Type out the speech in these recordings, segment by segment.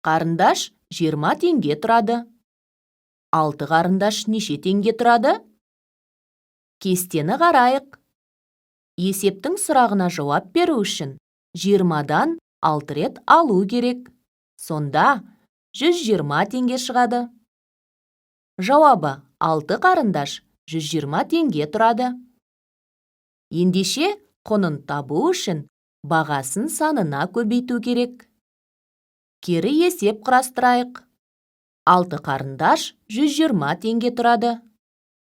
қарындаш 20 теңге тұрады. 6 қарындаш неше теңге тұрады? Кестені қарайық. Есептің сұрағына жауап беру үшін 20-дан 6 рет алу керек. Сонда 120 теңге шығады. Жауабы 6 қарындаш 120 теңге тұрады. Ендеше құнын табу үшін бағасын санына көбейту керек. Кері есеп құрастырайық. 6 қарындаш 120 теңге тұрады.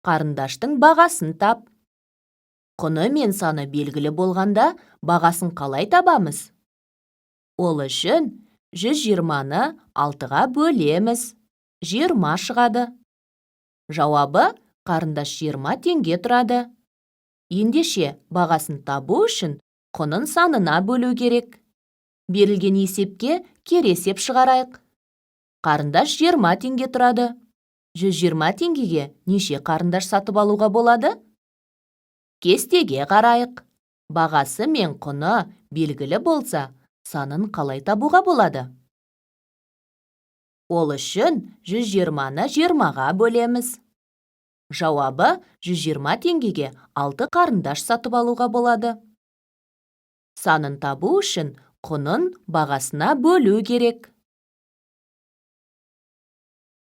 Қарындаштың бағасын тап. Құны мен саны белгілі болғанда бағасын қалай табамыз? Ол үшін 120-ны 6-ға бөлеміз. 20 шығады. Жауабы қарындаш 20 теңге тұрады. Ендеше бағасын табу үшін құнын санына бөлу керек. Берілген есепке кері есеп шығарайық. Қарындаш 20 теңге тұрады. 120 теңгеге неше қарындаш сатып алуға болады? Кестеге қарайық. Бағасы мен құны белгілі болса, санын қалай табуға болады? Ол үшін 120-ны 20-ға бөлеміз. Жауабы 120 теңгеге 6 қарындаш сатып алуға болады. Санын табу үшін құнын бағасына бөлу керек.